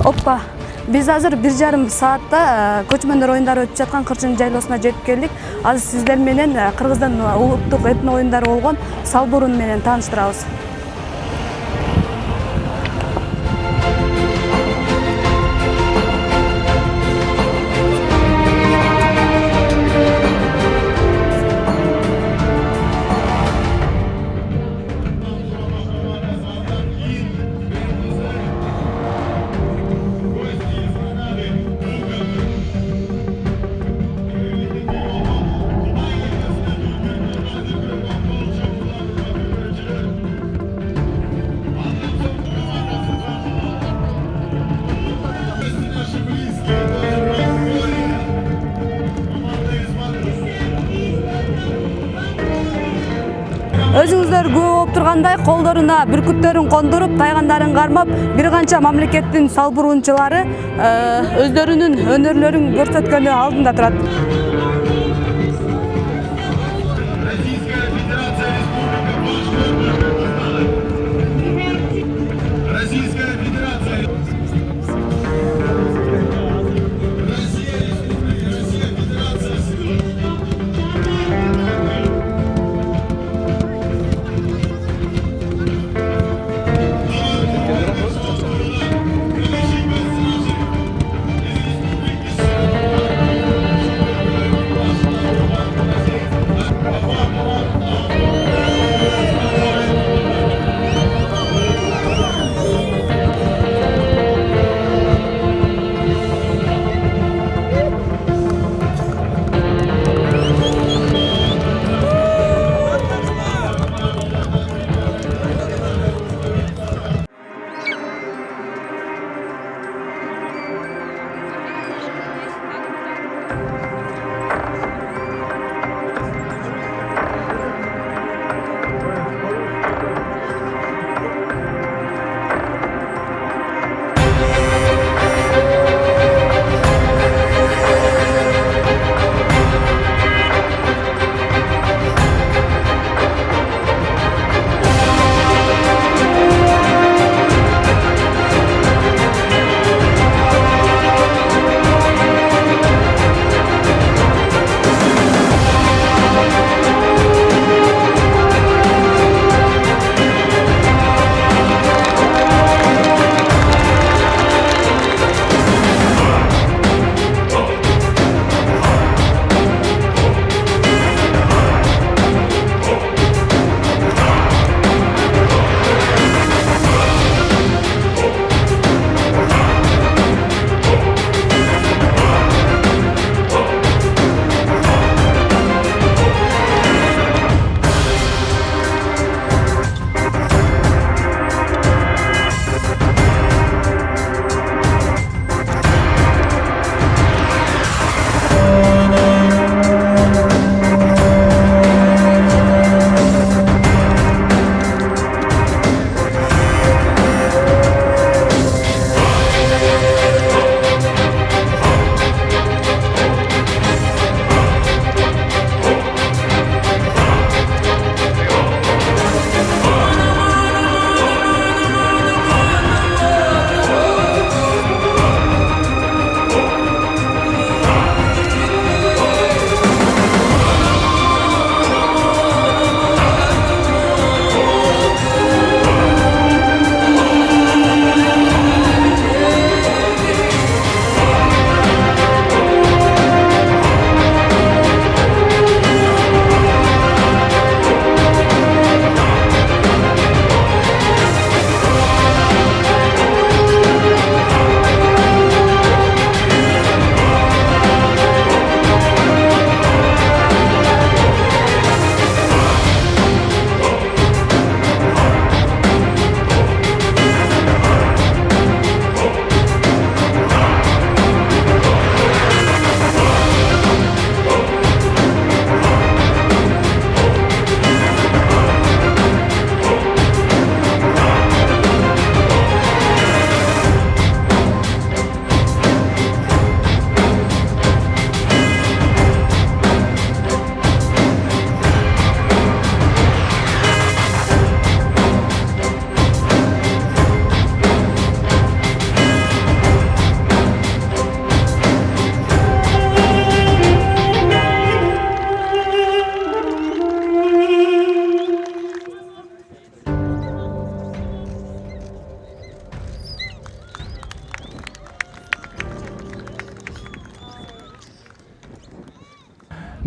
Оппа. Биз азыр 1,5 саатта көчмөндөр оюндары өтүп жаткан Кырчын жайлоосуна жетип келдик. Азыр сиздер менен Кыргыздын улуттук этно оюндары болгон Салбурун менен тааныштырабыз. Өзүңүздөр күбө болуп тургандай, колдоруна бүркүттөрүн кондуруп, тайгандарын кармап, бир канча мамлекеттин салбуруунчулары өздөрүнүн өнөрлөрүн көрсөткөнү алдында турат.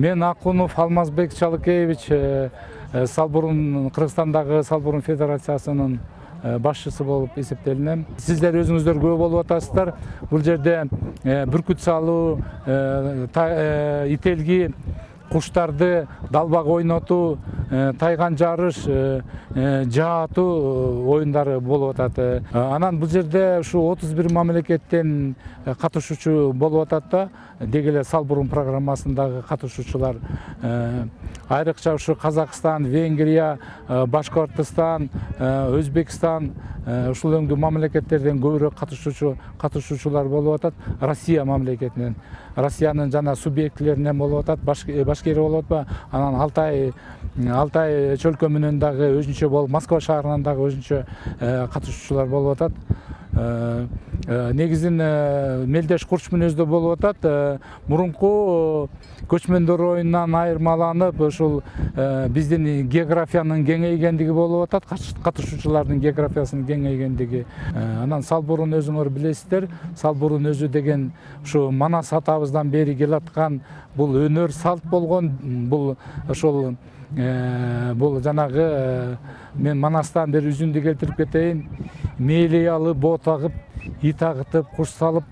Мен Акунов Алмазбек Чалыкеевич, Салбурун, Кыргызстандагы Салбурун Федерациясынын башчысы болуп эсептелинем. Сиздер өзүңүздөр күбө болуп атасыздар. Бул жерде бүркүт салуу, ителги, куштарды далбак ойнотуу, тайган жарыш, жаатуу оюндары болуп атат. Анан бул жерде ушу 31 мамлекеттен катышуучу болуп атат да. Деги эле Салбурун программасындагы катышуучулар айрыкча ушу Казакстан, Венгрия, Башкортостан, Өзбекстан ушул өңдүү мамлекеттерден көбүрөөк катышуучулар болуп атат. Россия мамлекетинен, Россиянын жана субъектилеринен болуп атат, башкери болуп атпа. Анан Алтай чөлкө менен дагы өзүнчө болуп, Москва шаарынан дагы өзүнчө катышуучулар болуп атат. Негизин мелдеш курч мүнөздө болуп атат. Мурунку көчмөндөр оюнунан айырмаланып, ушул биздин географиянын кеңейгендиги болуп атат, катышуучулардын географиясынын кеңейгендиги. Анан Салбурун өзүңөр билесиздер, Салбурун өзү деген ушу Манас атабыздан бери келаткан бул өнөр салт болгон. Бул ошол бул жанагы мен Манастан бери үзүндү келтирип кетейин. Мээлеялы бот агып, ит агытып, куш салып,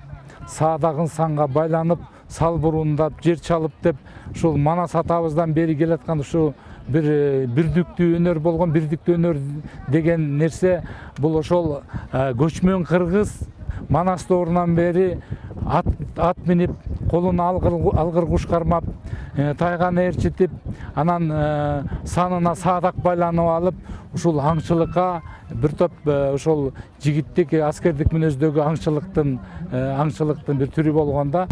саадагын санга байланып, Салбурундап, жер чалып деп, ушул Манас атабыздан бери келаткан ушу бир бирдиктүү өнөр болгон. Бирдиктүү өнөр деген нерсе бул ошол көчмөн кыргыз Манас доорунан бери ат минип, колуна алгыр куш кармап, тайганы ээрчитип, анан санына саадак байланып алып, ушул аңчылыкка бир топ ошол жигиттик, аскердик мүнөздөгү аңчылыктын бир түрү болгонда.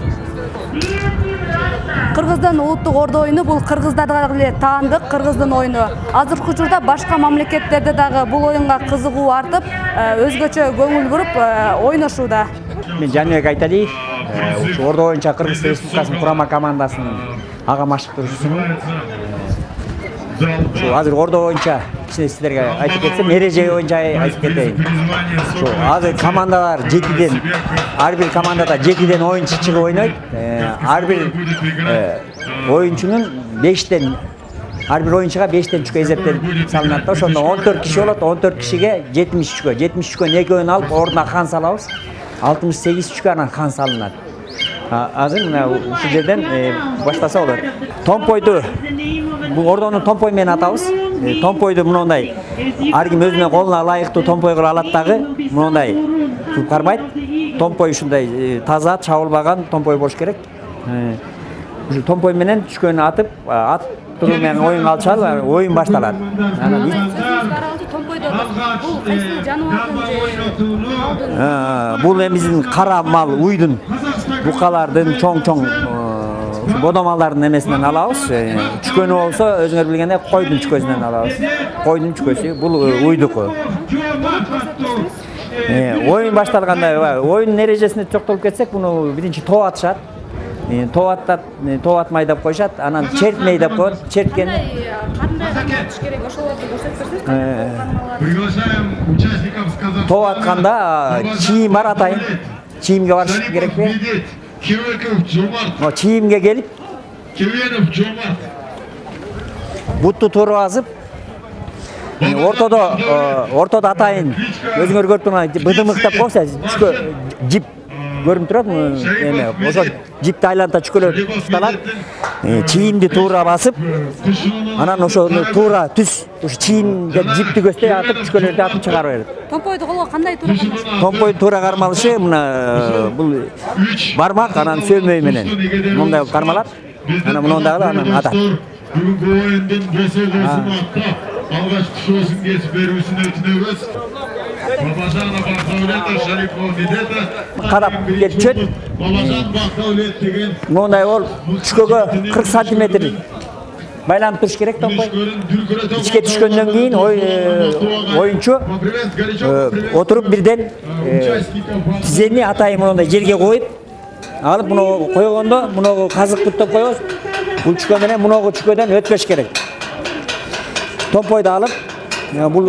Кыргыздын улуттук ордо оюну бул кыргыздарга эле таандык кыргыздын оюну. Азыркы учурда башка мамлекеттерде дагы бул оюнга кызыгуу артып, өзгөчө көңүл буруп ойношууда. Мен Жаныбек Айталиев, ушу ордо боюнча Кыргыз Республикасынын курама командасынын ага машыктыруучусумун. Ушу азыр ордо боюнча сиздерге айтып кетсем, эреже боюнча айтып кетейин. Ушу азыр командалар 7ден, ар бир командада 7ден оюнчу чыгып ойнойт. Ар бир оюнчунун 5ден, ар бир оюнчуга 5ден чүкө эсептелип салынат да. Ошондо 14 киши болот, 14 кишиге 70 чүкө. 70 чүкөнүн экөөнү алып ордуна хан салабыз. 68 чүкө анан хан салынат. Азыр мына ушул жерден баштаса болот. Томпойду бул ордонун томпой менен атабыз. Томпойду мындай ар ким өзүнүн колуна ылайыктуу томпой кылып алат дагы. Мындай туп кармайт. Томпой ушундай таза, чабылбаган томпой болуш керек. Ушу томпой менен чүкөнү атып, аттыруу менен оюн алышалы, оюн башталат. Анан бул кайсы жаныбардын бул эми биздин кара мал, уйдун, букалардын, чоң-чоң бодомалдардын эмесинен алабыз. Чүкөнү болсо өзүңөр билгендей койдун чүкөсүнөн алабыз. Койдун чүкөсү бул уйдуку. Оюн башталганда оюндун эрежесине токтолуп кетсек, буну биринчи топ атышат. Топ атмай деп коюшат, анан чертмей деп коет. Черткени топ атканда чийим бар атайын. Чийимге барыш керекпи? Чийимге келип бутту туура басып, ортодо атайын өзүңөр көрүп турган быдымык деп койсо, чүкө жип көрүнүп турат, эме ошо жипти айланта чүкөлөр укталат. Чийимди туура басып, анан ошону туура түз, ушу чийимге жипти көздөй атып, чүкөлөрдү атып чыгарып берет. Томпойду колго кандай туура кармалыш? Томпойдун туура кармалышы мына бул бармак анан сөмөй менен мындай кармалат. Анан мындай анан атат. Бүгүнкү оюндун босолуусун атта алгачкы шоусун кесип берүүсүн өтүнөбүз. Бабажанов Бактаулет, Шарипов Медета карап келип түшөт. Бабажан Бактаулет деген Мындай бол чүкөгө 40 сантиметр байланып туруш керек томпой. Ичке түшкөндөн кийин оюнчу отуруп бирден тизени атайын мындай жерге коюп алып, муну койгондо муну казык буттап коебуз. Бул чүкө менен муногу чүкөдөн өтпөш керек. Томпойду алып, бул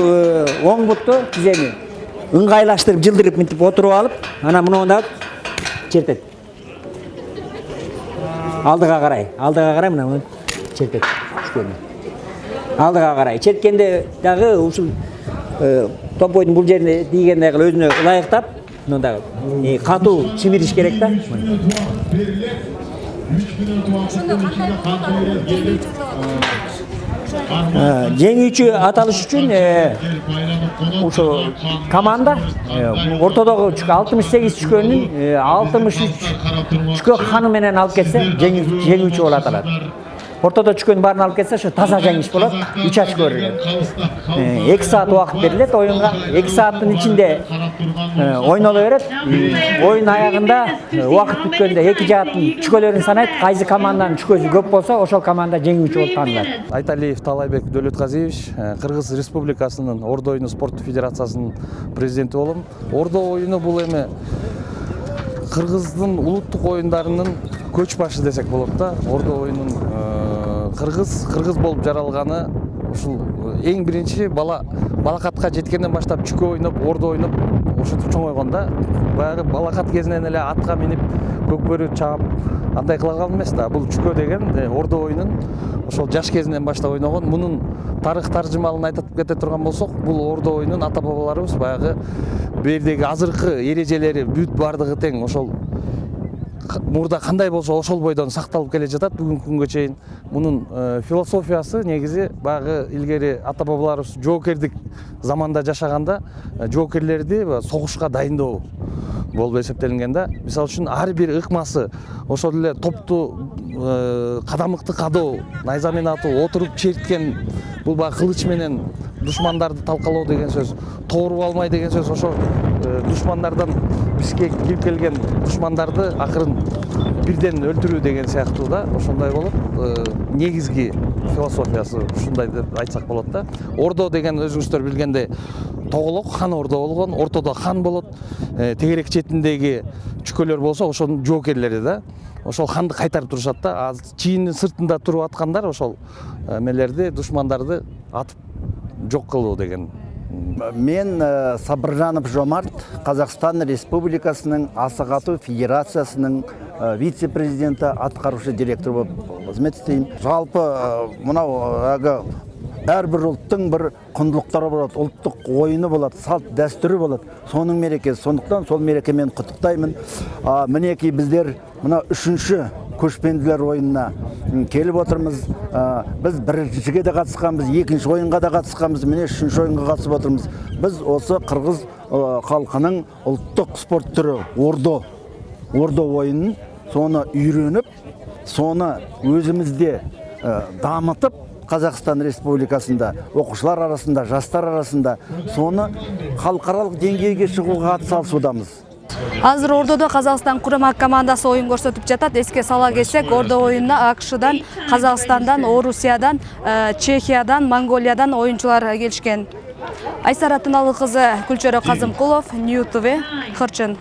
оң бутту тизени ыңгайлаштырып, жылдырып мынтип отуруп алып, анан муну чертет. Алдыга карай мына чертет түшкөнү. Алдыга карай черткенде дагы ушул топ ойдун бул жерине тийген дагы өзүнө ылайыктап, мына дагы катуу чимириш керек да. Жеңүүчү аталыш үчүн ошо команда ортодогу 68 түшкөнүн 63 түшкө ханы менен алып кетсе жеңүүчү болуп аталат. Ортодо түшкөн баарын алып кетсе ошо таза жеңиш болот. 3 очко берилет. 2 саат убакыт берилет оюнга. 2 сааттын ичинде ойноло берет. Оюн аягында убакыт бүткөндө эки жааттын түшкөлөрүн санайт. Кайсы команданын түшкөсү көп болсо, ошол команда жеңүүчү болуп танылат. Айталиев Талайбек Дөлөтказиевич, Кыргыз Республикасынын Ордо оюну спорттук федерациясынын президенти болом. Ордо оюну бул эми Кыргыздын улуттук оюндарынын көч башы десек болот да. Ордо оюнун кыргыз болуп жаралганы ушул эң биринчи балакатка жеткенден баштап чүкө ойноп, ордо ойноп ошентип чоңойгон да. Баягы балакат кезинен эле атка минип, көкбөрү чаап андай кыла калган эмес да. Бул чүкө деген ордо оюнун ошол жаш кезинен баштап ойногон. Мунун тарых таржымалын айтып кете турган болсок, бул ордо оюнун ата бабаларыбыз баягы бердеги азыркы эрежелери бүт бардыгы тең ошол мурда кандай болсо ошол бойдон сакталып келе жатат бүгүнкү күнгө чейин. Мунун философиясы негизи баягы илгери ата бабаларыбыз жоокердик заманда жашаганда жоокерлерди согушка дайындоо болуп эсептелинген да. Мисалы үчүн ар бир ыкмасы ошол эле топту кадамыкты кадоо, найзамен атуу, отуруп черткен, бул баягы кылыч менен душмандарды талкалоо деген сөз, тооруп алмай деген сөз, ошо душмандардан бизге кирип келген душмандарды акырын бирден өлтүрүү деген сыяктуу да, ошондой болуп, негизги философиясы ушундай деп айтсак болот да. Ордо деген өзүңүздөр билгендей тоголок хан ордо болгон, ортодо хан болот, тегерек четиндеги чүкөлөр болсо ошонун жоокерлери да. Ошол ханды кайтарып турушат да. Чийиндин сыртында туруп аткандар ошол эмелерди, душмандарды атып жок кылуу деген. Мен Сабыржанов Жомарт, Қазақстан Республикасының Асық ату Федерациясының вице-президенті, атқарушы директор болып қызмет істеймін. Жалпы мынау әрбір ұлттың бір құндылықтары болады, ұлттық ойыны болады, салт дәстүрі болады. Соның мерекесі. Сондықтан сол мерекемен құттықтаймын. Мінекей біздер мына үшінші көшпенділер ойынына келіп отырмыз. Біз біріншіге де қатысқанбыз, екінші ойынға да қатысқанбыз, міне үшінші ойынға қатысып отырмыз. Біз осы қырғыз халқының ұлттық спорт түрі ордо ойынын соны үйреніп, соны өзімізде дамытып, Қазақстан Республикасында оқушылар арасында, жастар арасында соны халықаралық деңгейге шығуға атсалысудамыз. Азыр Ордодо Казакстан курама командасы ойын көрсөтүп жатат. Эске сала кетсек, Ордо оюнуна АКШдан, Казакстандан, Орусиядан, Чехиядан, Монголиядан оюнчулар келишкен. Айсара Тыналуу кызы, Күлчөрө Казымкулов, Нью ТВ, Кырчын.